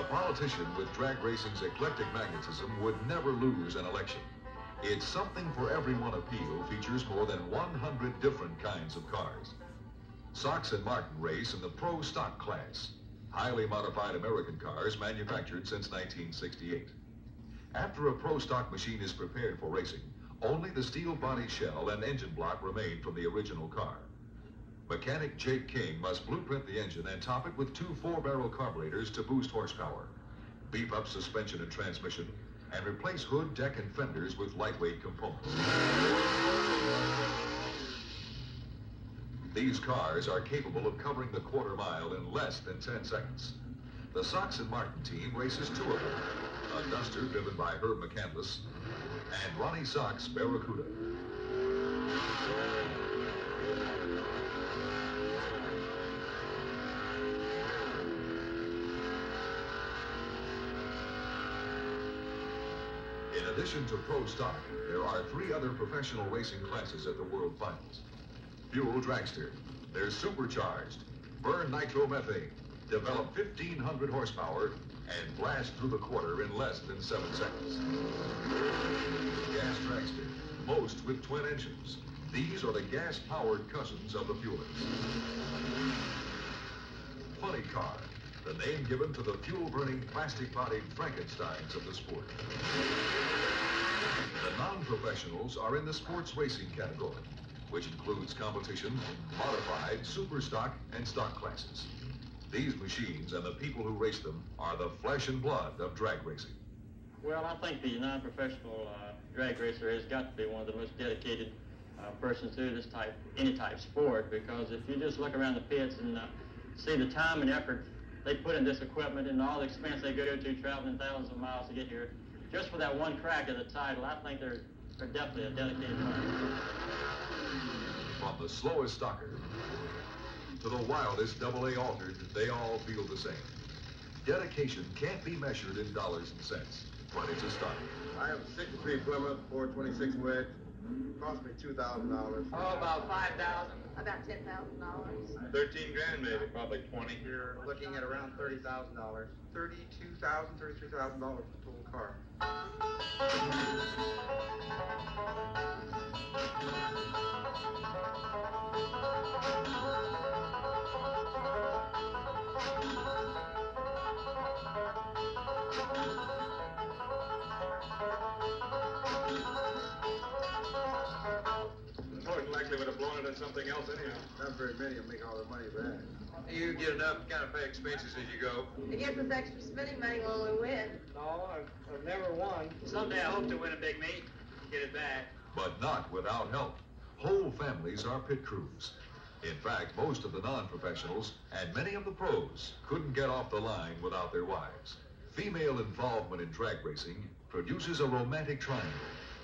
politician with drag racing's eclectic magnetism would never lose an election. Its Something for Everyone appeal features more than 100 different kinds of cars. Sox and Martin race in the Pro Stock class, highly modified American cars manufactured since 1968. After a Pro Stock machine is prepared for racing, only the steel body shell and engine block remain from the original car. Mechanic Jake King must blueprint the engine and top it with two 4-barrel carburetors to boost horsepower, beef up suspension and transmission, and replace hood, deck, and fenders with lightweight components. These cars are capable of covering the quarter mile in less than 10 seconds. The Sox and Martin team races two of them, a Duster driven by Herb McCandless and Ronnie Sock's Barracuda. In addition to Pro Stock, there are 3 other professional racing classes at the World Finals. Fuel dragster. They're supercharged, burn nitromethane, develop 1,500 horsepower, and blast through the quarter in less than 7 seconds. Gas dragster, most with twin engines. These are the gas-powered cousins of the fuelers. Funny car, the name given to the fuel-burning, plastic-bodied Frankensteins of the sport. The non-professionals are in the sports racing category, which includes competition, modified, super stock, and stock classes. These machines and the people who race them are the flesh and blood of drag racing. Well, I think the non-professional drag racer has got to be one of the most dedicated persons to this any type sport, because if you just look around the pits and see the time and effort they put in this equipment and all the expense they go to traveling thousands of miles to get here, just for that one crack at the title, I think they're definitely a dedicated bunch. From the slowest stocker to the wildest AA altered, they all feel the same. Dedication can't be measured in dollars and cents, but it's a start. I have a 63 Plymouth 426 wedge. Cost me $2,000. Oh, about $5,000. About $10,000. 13 grand maybe. Probably 20. You're looking at around $30,000. $32,000, $33,000 for the total car. More than likely would have blown it on something else anyhow. Not very many will make all their money back. You get enough to kind of pay expenses as you go. It gives us extra spending money when we win. No, I've never won. Someday I hope to win a big meet and get it back. But not without help. Whole families are pit crews. In fact, most of the non-professionals and many of the pros couldn't get off the line without their wives. Female involvement in drag racing produces a romantic triangle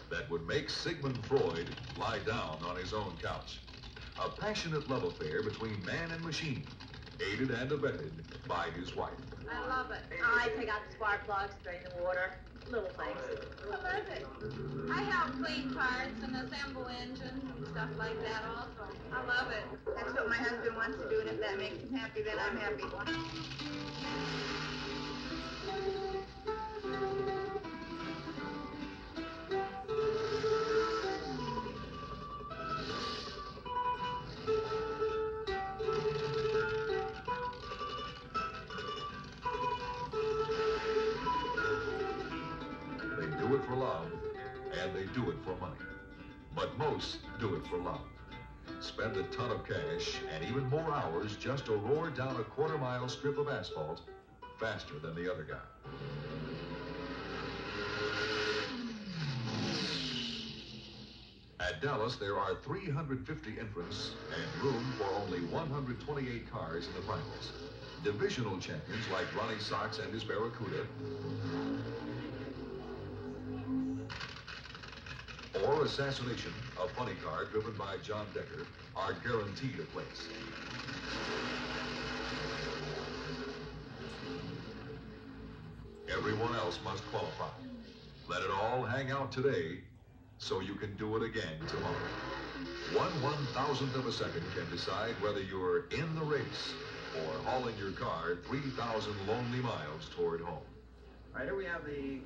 that would make Sigmund Freud lie down on his own couch. A passionate love affair between man and machine, aided and abetted by his wife. I love it. I take out the spark plugs, drain the water, little things. I love it. I help clean parts and assemble engines and stuff like that also. I love it. That's what my husband wants to do, and if that makes him happy, then I'm happy. Do it for love, and they do it for money. But most do it for love. Spend a ton of cash and even more hours just to roar down a quarter-mile strip of asphalt faster than the other guy. At Dallas, there are 350 entrants and room for only 128 cars in the finals. Divisional champions like Ronnie Sox and his Barracuda, or Assassination, a funny car driven by John Decker, are guaranteed a place. Everyone else must qualify. Let it all hang out today so you can do it again tomorrow. 1/1000th of a second can decide whether you're in the race or hauling your car 3,000 lonely miles toward home. All right, here we have the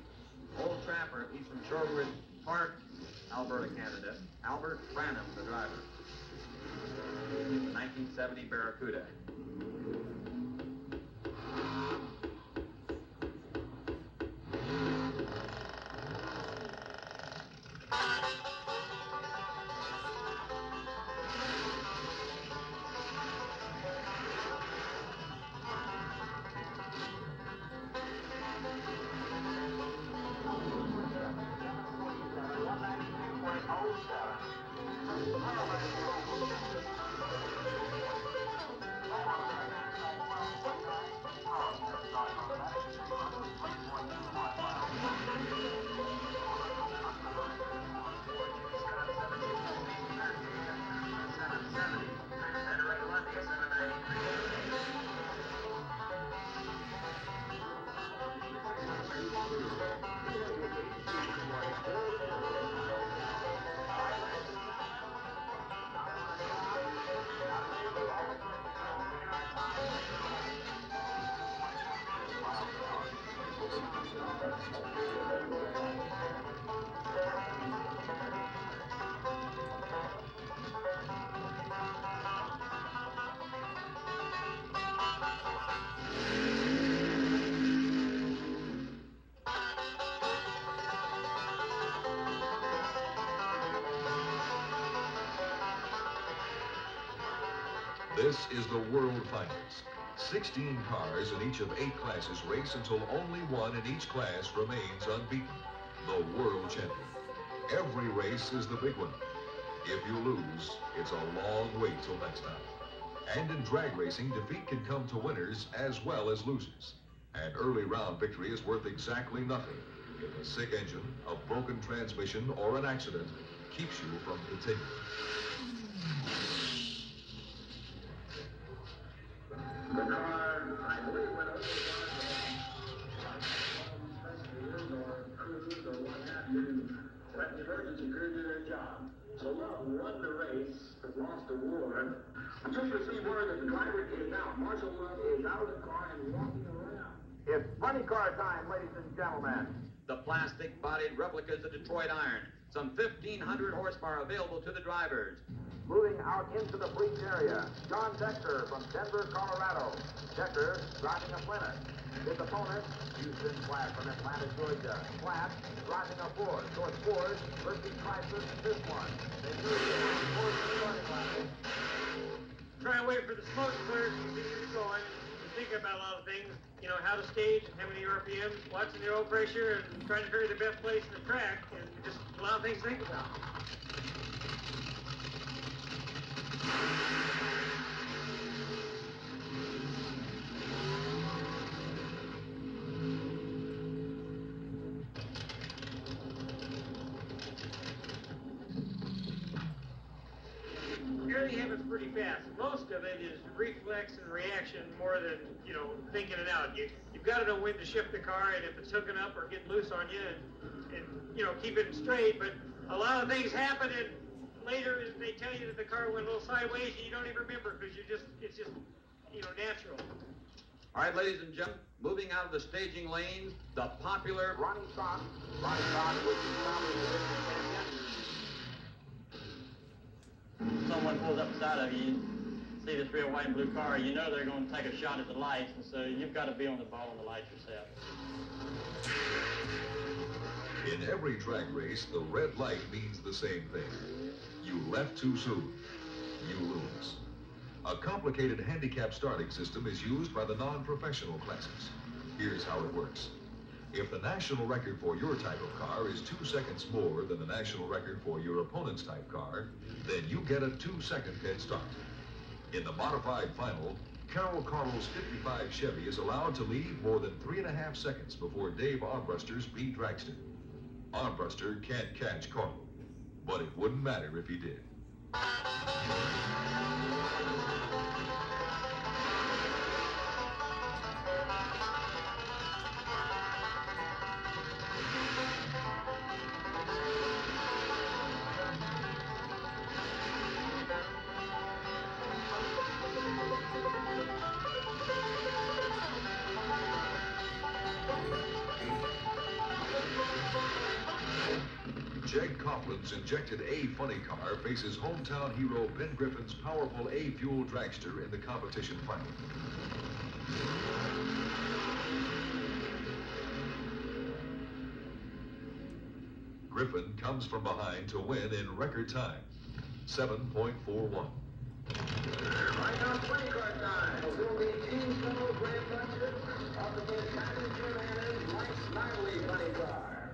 old trapper. He's from Shorewood Park, Alberta, Canada. Albert Branham, the driver. The 1970 Barracuda. This is the World Finals. 16 cars in each of 8 classes race until only one in each class remains unbeaten, the world champion. Every race is the big one. If you lose, it's a long wait till next time. And in drag racing, defeat can come to winners as well as losers. An early round victory is worth exactly nothing if a sick engine, a broken transmission, or an accident keeps you from continuing. The car, I believe, went over or crews or what have you, let the emergency crew do their job. So Love won the race, but lost the war. I just received word that the driver is out. Marshall Love is out of the car and walking around. It's funny car time, ladies and gentlemen. The plastic-bodied replicas of Detroit Iron. Some 1,500 horsepower available to the drivers. Moving out into the breach area, John Decker from Denver, Colorado. Decker driving a Plymouth. His opponent, Houston Platt from Atlanta, Georgia. Platt driving a Ford. So it's Ford versus Chrysler in this one. They move the Ford to the starting line. Try and wait for the smoke to clear so you can get it going. You think about a lot of things, you know, how to stage and how many RPMs, watching the oil pressure, and trying to figure the best place in the track, and just a lot of things to think about. Everything happens pretty fast. Most of it is reflex and reaction more than, you know, thinking it out. You've got to know when to shift the car and if it's hooking up or getting loose on you and you know, keep it straight. But a lot of things happen and later they tell you that the car went a little sideways and you don't even remember because it's just, you know, natural. All right, ladies and gentlemen, moving out of the staging lane, the popular Ronnie Sock. Ronnie Sock, which is probably the racing champion. Someone pulls up beside of you, see this real white and blue car, you know they're going to take a shot at the lights, and so you've got to be on the ball on the lights yourself. In every drag race, the red light means the same thing. You left too soon, you lose. A complicated handicap starting system is used by the non-professional classes. Here's how it works. If the national record for your type of car is 2 seconds more than the national record for your opponent's type car, then you get a 2-second head start. In the modified final, Carol Carl's 55 Chevy is allowed to lead more than 3.5 seconds before Dave Armbruster's B. Dragston. Armbruster can't catch Carl, but it wouldn't matter if he did. Jeg Coughlin's injected A funny car faces hometown hero Ben Griffin's powerful A fuel dragster in the competition final. Griffin comes from behind to win in record time, 7.41. Right now, 20 car time. It will be Gene Snow, Grant Butcher, up against Captain Fernandez, Mike Snively, funny car.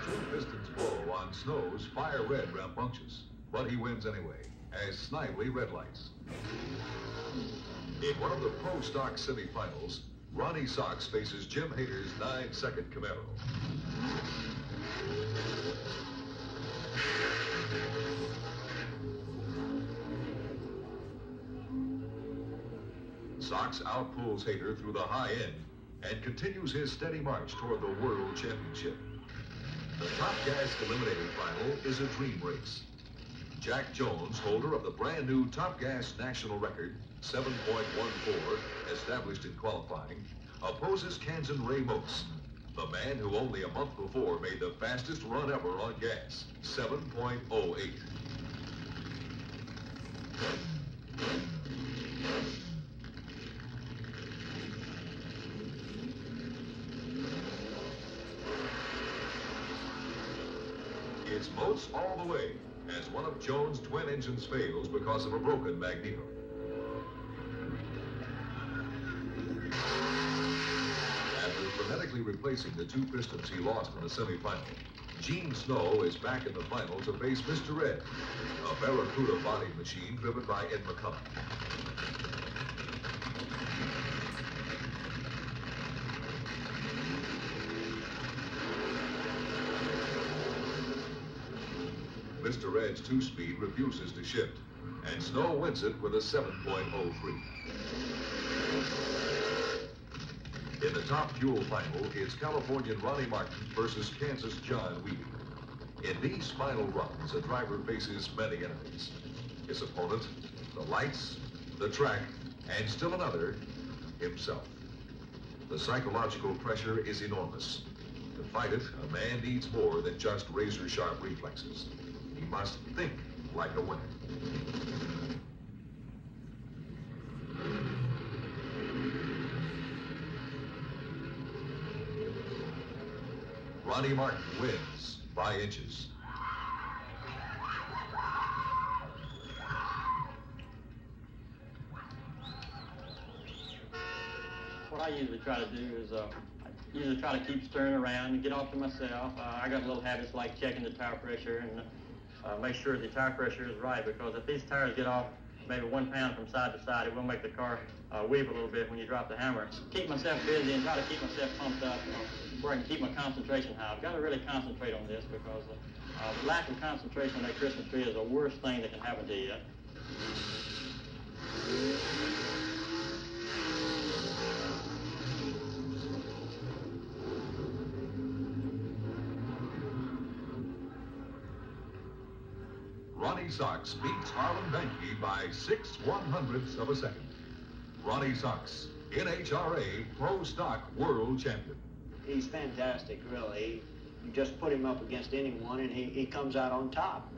Two pistons blow on Snow's fire red rambunctious, but he wins anyway, as Snively red lights. In one of the Pro Stock semifinals, Ronnie Sox faces Jim Hader's 9-second Camaro. Sox outpulls Hader through the high end and continues his steady march toward the World Championship. The Top Gas Eliminator Final is a dream race. Jack Jones, holder of the brand new Top Gas national record, 7.14, established in qualifying, opposes Kansan Ray Moats, the man who only a month before made the fastest run ever on gas, 7.08. It's Moats all the way, as one of Jones' twin engines fails because of a broken magneto. After frenetically replacing the two pistons he lost in the semifinal, Gene Snow is back in the final to face Mr. Ed, a Barracuda body machine driven by Ed McCullough. Mr. Ed's two-speed refuses to shift, and Snow wins it with a 7.03. In the top fuel final, it's Californian Ronnie Martin versus Kansas John Wheatley. In these final runs, a driver faces many enemies. His opponent, the lights, the track, and still another, himself. The psychological pressure is enormous. To fight it, a man needs more than just razor-sharp reflexes. He must think like a winner. Ronnie Martin wins by inches. What I usually try to do is I usually try to keep steering around and get off to myself. I got little habits like checking the tire pressure and make sure the tire pressure is right, because if these tires get off maybe 1 pound from side to side, it will make the car weave a little bit when you drop the hammer. Keep myself busy and try to keep myself pumped up, where I can keep my concentration high. I've got to really concentrate on this, because lack of concentration on that Christmas tree is the worst thing that can happen to you. Ronnie Sox beats Harlan Banky by 6/100ths of a second. Ronnie Sox, NHRA Pro Stock World Champion. He's fantastic, really. You just put him up against anyone and he comes out on top.